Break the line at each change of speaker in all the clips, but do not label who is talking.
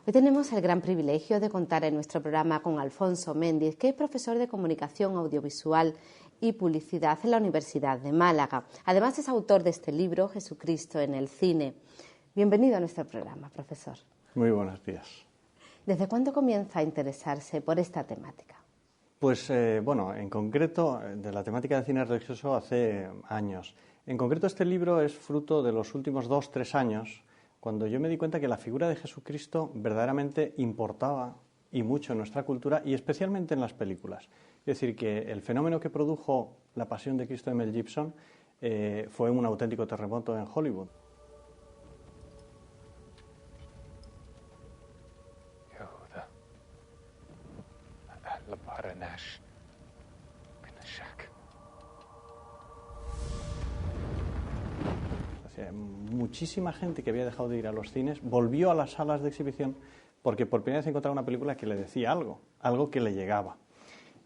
Hoy tenemos el gran privilegio de contar en nuestro programa con Alfonso Méndez, que es profesor de Comunicación Audiovisual y Publicidad en la Universidad de Málaga. Además es autor de este libro, Jesucristo en el cine. Bienvenido a nuestro programa, profesor.
Muy buenos días.
¿Desde cuándo comienza a interesarse por esta temática?
Pues en concreto de la temática del cine religioso hace años. En concreto este libro es fruto de los últimos 2-3 años, cuando yo me di cuenta que la figura de Jesucristo verdaderamente importaba y mucho en nuestra cultura y especialmente en las películas. Es decir, que el fenómeno que produjo La Pasión de Cristo de Mel Gibson fue un auténtico terremoto en Hollywood. Muchísima gente que había dejado de ir a los cines volvió a las salas de exhibición porque por primera vez encontraba una película que le decía algo que le llegaba.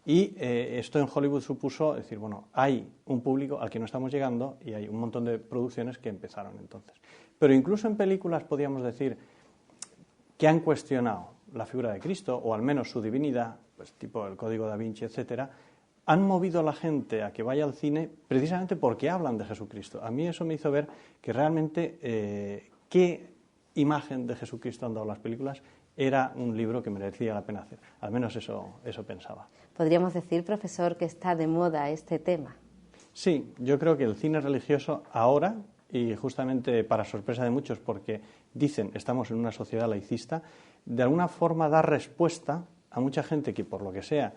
Y esto en Hollywood supuso decir, bueno, hay un público al que no estamos llegando y hay un montón de producciones que empezaron entonces. Pero incluso en películas podíamos decir que han cuestionado la figura de Cristo o al menos su divinidad, pues tipo el Código Da Vinci, etcétera, han movido a la gente a que vaya al cine precisamente porque hablan de Jesucristo. A mí eso me hizo ver que realmente qué imagen de Jesucristo han dado las películas era un libro que merecía la pena hacer. Al menos eso pensaba.
¿Podríamos decir, profesor, que está de moda este tema?
Sí, yo creo que el cine religioso ahora, y justamente para sorpresa de muchos porque dicen estamos en una sociedad laicista, de alguna forma da respuesta a mucha gente que por lo que sea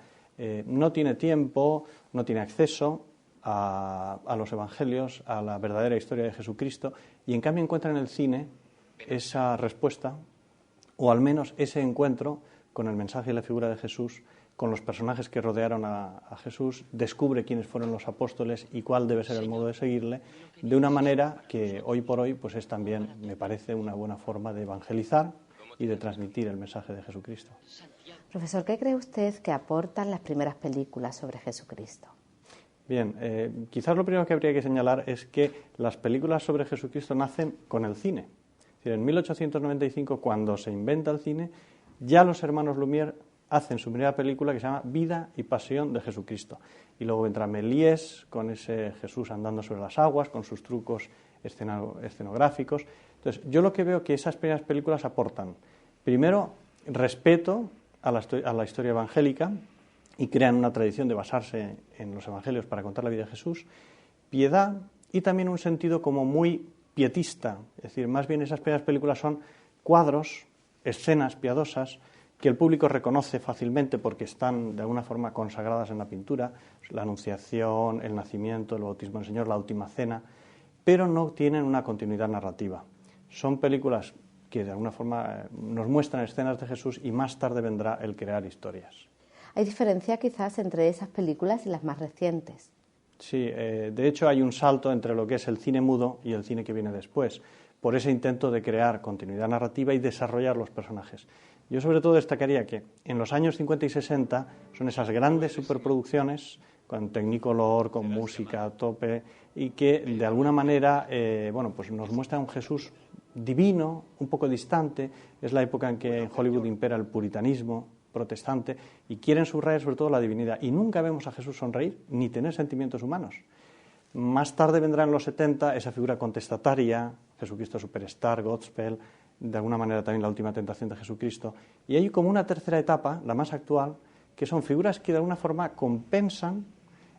no tiene tiempo, no tiene acceso a los evangelios, a la verdadera historia de Jesucristo, y en cambio encuentra en el cine esa respuesta, o al menos ese encuentro con el mensaje y la figura de Jesús, con los personajes que rodearon a Jesús, descubre quiénes fueron los apóstoles y cuál debe ser el modo de seguirle, de una manera que hoy por hoy pues es también, me parece, una buena forma de evangelizar y de transmitir el mensaje de Jesucristo.
Profesor, ¿qué cree usted que aportan las primeras películas sobre Jesucristo?
Bien, quizás lo primero que habría que señalar es que las películas sobre Jesucristo nacen con el cine. Es decir, en 1895, cuando se inventa el cine, ya los hermanos Lumière hacen su primera película que se llama Vida y Pasión de Jesucristo. Y luego entra Méliès con ese Jesús andando sobre las aguas, con sus trucos escenográficos. Entonces, yo lo que veo que esas primeras películas aportan, primero, respeto a la historia evangélica y crean una tradición de basarse en los evangelios para contar la vida de Jesús, piedad y también un sentido como muy pietista, es decir, más bien esas primeras películas son cuadros, escenas piadosas que el público reconoce fácilmente porque están de alguna forma consagradas en la pintura, la Anunciación, el nacimiento, el bautismo del Señor, la última cena, pero no tienen una continuidad narrativa. Son películas que de alguna forma nos muestran escenas de Jesús y más tarde vendrá el crear historias.
¿Hay diferencia quizás entre esas películas y las más recientes?
Sí, de hecho hay un salto entre lo que es el cine mudo y el cine que viene después, por ese intento de crear continuidad narrativa y desarrollar los personajes. Yo sobre todo destacaría que en los años 50 y 60 son esas grandes superproducciones con Technicolor, con música a tope y que de alguna manera pues nos muestra un Jesús divino, un poco distante. Es la época en que en Hollywood impera el puritanismo protestante y quieren subrayar sobre todo la divinidad y nunca vemos a Jesús sonreír ni tener sentimientos humanos. Más tarde vendrá en los 70 esa figura contestataria, Jesucristo Superstar, Godspell, de alguna manera también la última tentación de Jesucristo, y hay como una tercera etapa, la más actual, que son figuras que de alguna forma compensan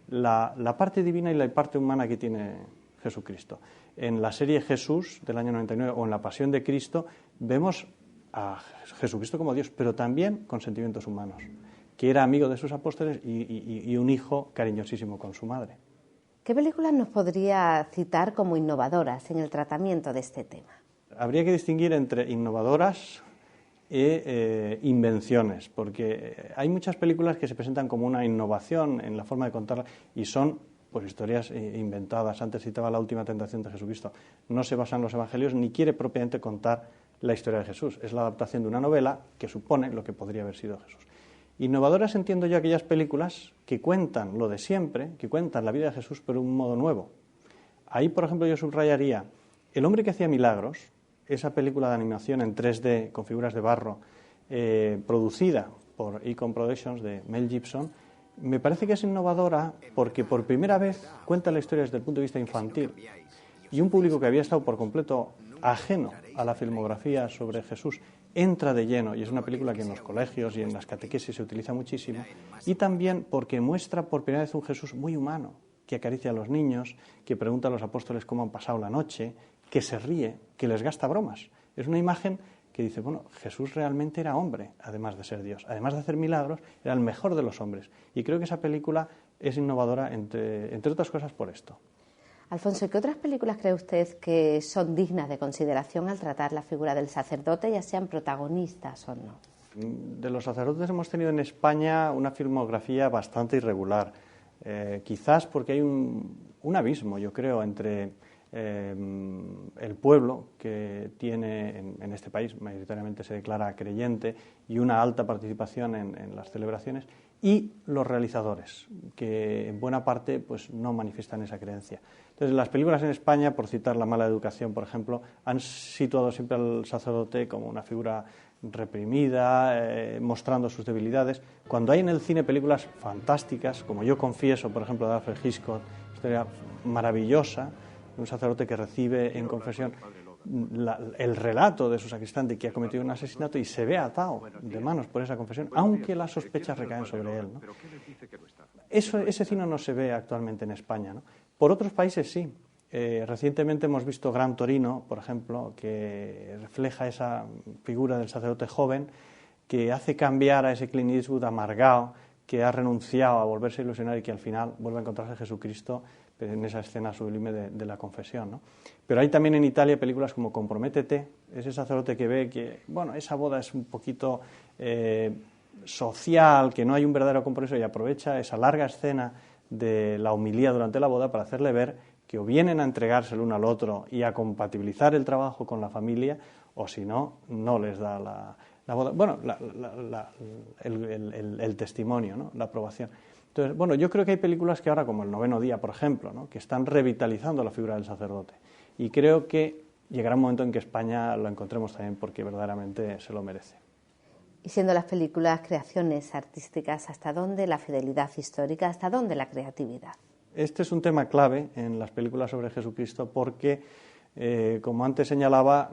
la parte divina y la parte humana que tiene Jesucristo. En la serie Jesús del año 99 o en La Pasión de Cristo vemos a Jesucristo como Dios, pero también con sentimientos humanos, que era amigo de sus apóstoles y un hijo cariñosísimo con su madre.
¿Qué películas nos podría citar como innovadoras en el tratamiento de este tema?
Habría que distinguir entre innovadoras e invenciones, porque hay muchas películas que se presentan como una innovación en la forma de contarla y son pues historias inventadas. Antes citaba La última tentación de Jesucristo. No se basa en los evangelios ni quiere propiamente contar la historia de Jesús. Es la adaptación de una novela que supone lo que podría haber sido Jesús. Innovadoras entiendo yo aquellas películas que cuentan lo de siempre, que cuentan la vida de Jesús pero de un modo nuevo. Ahí, por ejemplo, yo subrayaría El hombre que hacía milagros, esa película de animación en 3D con figuras de barro, producida por Icon Productions de Mel Gibson, me parece que es innovadora porque por primera vez cuenta la historia desde el punto de vista infantil. Y un público que había estado por completo ajeno a la filmografía sobre Jesús entra de lleno, y es una película que en los colegios y en las catequesis se utiliza muchísimo, y también porque muestra por primera vez un Jesús muy humano, que acaricia a los niños, que pregunta a los apóstoles cómo han pasado la noche, que se ríe, que les gasta bromas. Es una imagen que dice, bueno, Jesús realmente era hombre, además de ser Dios. Además de hacer milagros, era el mejor de los hombres. Y creo que esa película es innovadora, entre otras cosas, por esto.
Alfonso, ¿qué otras películas cree usted que son dignas de consideración al tratar la figura del sacerdote, ya sean protagonistas o no?
De los sacerdotes hemos tenido en España una filmografía bastante irregular. Quizás porque hay un abismo, yo creo, entre el pueblo que tiene en este país, mayoritariamente se declara creyente, y una alta participación en las celebraciones, y los realizadores, que en buena parte pues, no manifiestan esa creencia. Entonces, las películas en España, por citar La mala educación, por ejemplo, han situado siempre al sacerdote como una figura reprimida, mostrando sus debilidades, cuando hay en el cine películas fantásticas, como Yo confieso, por ejemplo, de Alfred Hitchcock, historia maravillosa, un sacerdote que recibe en confesión el relato de su sacristán de que ha cometido un asesinato y se ve atado de manos por esa confesión, aunque las sospechas recaen sobre él, ¿no? Ese cine no se ve actualmente en España, ¿no? Por otros países sí. Recientemente hemos visto Gran Torino, por ejemplo, que refleja esa figura del sacerdote joven que hace cambiar a ese Clint Eastwood amargado, que ha renunciado a volverse a ilusionar y que al final vuelve a encontrarse a Jesucristo en esa escena sublime de la confesión, ¿no? Pero hay también en Italia películas como Comprométete, ese sacerdote que ve que, bueno, esa boda es un poquito social, que no hay un verdadero compromiso, y aprovecha esa larga escena de la homilía durante la boda para hacerle ver que o vienen a entregarse el uno al otro y a compatibilizar el trabajo con la familia, o si no, no les da la boda. Bueno, el testimonio, ¿no? La aprobación. Entonces, bueno, yo creo que hay películas que ahora, como El noveno día, por ejemplo, ¿no? Que están revitalizando la figura del sacerdote. Y creo que llegará un momento en que España lo encontremos también porque verdaderamente se lo merece.
Y siendo las películas creaciones artísticas, ¿hasta dónde la fidelidad histórica, hasta dónde la creatividad?
Este es un tema clave en las películas sobre Jesucristo porque, como antes señalaba,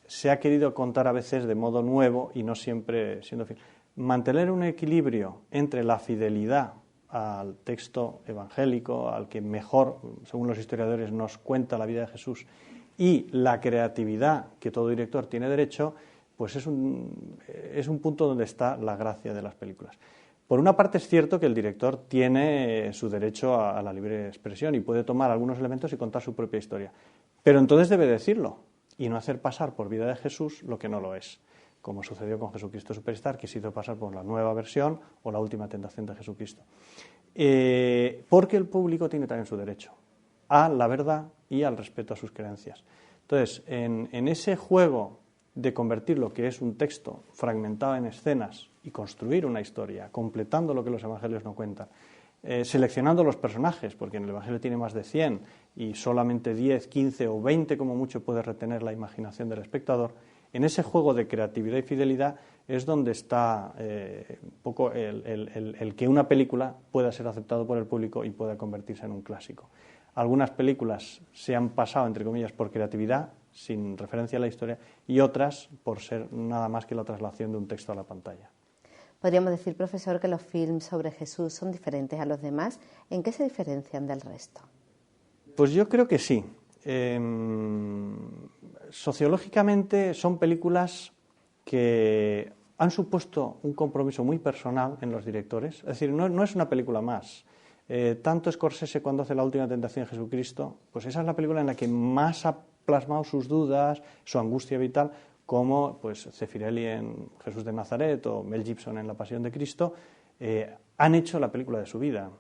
se ha querido contar a veces de modo nuevo y no siempre siendo fiel. Mantener un equilibrio entre la fidelidad al texto evangélico, al que mejor, según los historiadores, nos cuenta la vida de Jesús, y la creatividad que todo director tiene derecho, pues es un punto donde está la gracia de las películas. Por una parte es cierto que el director tiene su derecho a la libre expresión y puede tomar algunos elementos y contar su propia historia, pero entonces debe decirlo y no hacer pasar por vida de Jesús lo que no lo es, como sucedió con Jesucristo Superstar, que se hizo pasar por la nueva versión o la última tentación de Jesucristo. Porque el público tiene también su derecho a la verdad y al respeto a sus creencias. Entonces, en ese juego de convertir lo que es un texto fragmentado en escenas y construir una historia, completando lo que los evangelios no cuentan, seleccionando los personajes, porque en el evangelio tiene más de 100 y solamente 10, 15 o 20 como mucho puede retener la imaginación del espectador. En ese juego de creatividad y fidelidad es donde está un poco el que una película pueda ser aceptada por el público y pueda convertirse en un clásico. Algunas películas se han pasado, entre comillas, por creatividad, sin referencia a la historia, y otras por ser nada más que la traslación de un texto a la pantalla.
Podríamos decir, profesor, que los films sobre Jesús son diferentes a los demás. ¿En qué se diferencian del resto?
Pues yo creo que sí. Sociológicamente son películas que han supuesto un compromiso muy personal en los directores. Es decir, no es una película más. Tanto Scorsese, cuando hace La última tentación de Jesucristo, pues esa es la película en la que más ha plasmado sus dudas, su angustia vital, como pues Zeffirelli en Jesús de Nazaret o Mel Gibson en La Pasión de Cristo, han hecho la película de su vida.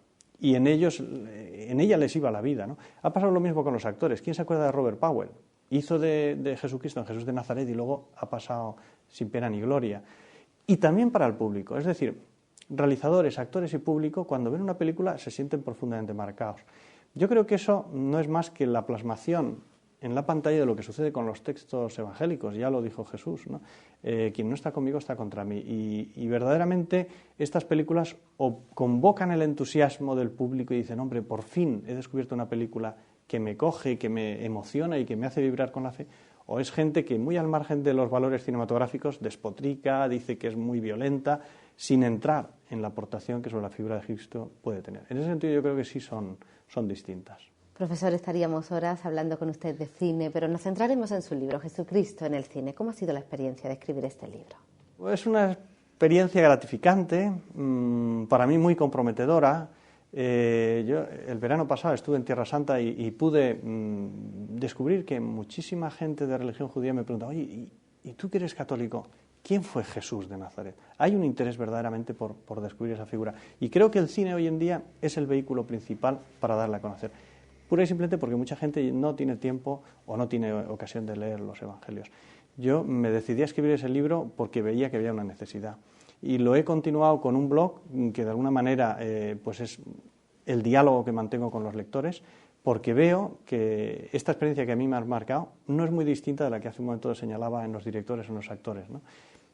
Y en ella les iba la vida, ¿no? Ha pasado lo mismo con los actores. ¿Quién se acuerda de Robert Powell? Hizo de Jesucristo en Jesús de Nazaret y luego ha pasado sin pena ni gloria. Y también para el público. Es decir, realizadores, actores y público, cuando ven una película, se sienten profundamente marcados. Yo creo que eso no es más que la plasmación en la pantalla de lo que sucede con los textos evangélicos, ya lo dijo Jesús, ¿no? Quien no está conmigo está contra mí. Y verdaderamente estas películas o convocan el entusiasmo del público y dicen, hombre, por fin he descubierto una película que me coge, que me emociona y que me hace vibrar con la fe, o es gente que muy al margen de los valores cinematográficos despotrica, dice que es muy violenta, sin entrar en la aportación que sobre la figura de Cristo puede tener. En ese sentido yo creo que sí son distintas.
Profesor, estaríamos horas hablando con usted de cine, pero nos centraremos en su libro, Jesucristo en el cine. ¿Cómo ha sido la experiencia de escribir este libro?
Es una experiencia gratificante, para mí muy comprometedora. Yo el verano pasado estuve en Tierra Santa y pude descubrir que muchísima gente de religión judía me pregunta, oye, ¿y tú que eres católico? ¿Quién fue Jesús de Nazaret? Hay un interés verdaderamente por descubrir esa figura. Y creo que el cine hoy en día es el vehículo principal para darla a conocer. Pura y simplemente porque mucha gente no tiene tiempo o no tiene ocasión de leer los evangelios. Yo me decidí a escribir ese libro porque veía que había una necesidad. Y lo he continuado con un blog que de alguna manera pues es el diálogo que mantengo con los lectores, porque veo que esta experiencia que a mí me ha marcado no es muy distinta de la que hace un momento señalaba en los directores o en los actores, ¿no?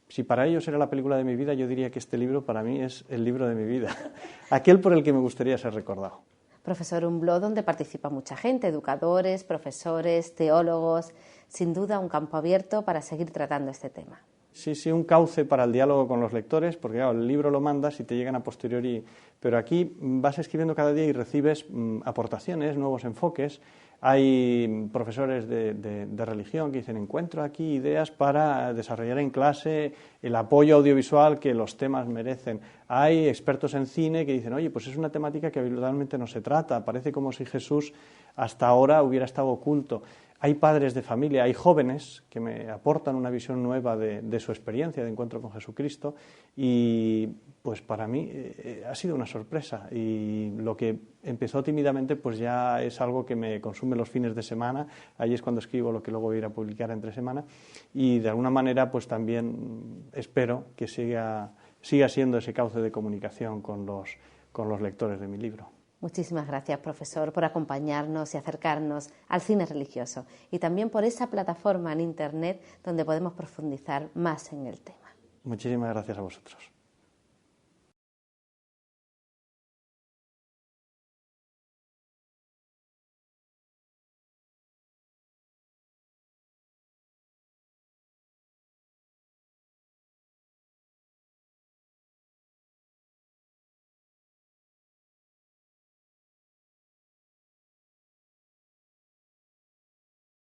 Si para ellos era la película de mi vida, yo diría que este libro para mí es el libro de mi vida, aquel por el que me gustaría ser recordado.
Profesor, un blog donde participa mucha gente, educadores, profesores, teólogos, sin duda un campo abierto para seguir tratando este tema.
Sí, un cauce para el diálogo con los lectores, porque claro, el libro lo mandas y te llegan a posteriori, pero aquí vas escribiendo cada día y recibes aportaciones, nuevos enfoques. Hay profesores de religión que dicen, encuentro aquí ideas para desarrollar en clase el apoyo audiovisual que los temas merecen. Hay expertos en cine que dicen, oye, pues es una temática que habitualmente no se trata, parece como si Jesús hasta ahora hubiera estado oculto. Hay padres de familia, hay jóvenes que me aportan una visión nueva de su experiencia de encuentro con Jesucristo y pues para mí ha sido una sorpresa y lo que empezó tímidamente pues ya es algo que me consume los fines de semana, ahí es cuando escribo lo que luego voy a ir a publicar entre semana y de alguna manera pues también espero que siga siendo ese cauce de comunicación con los lectores de mi libro.
Muchísimas gracias, profesor, por acompañarnos y acercarnos al cine religioso y también por esa plataforma en Internet donde podemos profundizar más en el tema.
Muchísimas gracias a vosotros.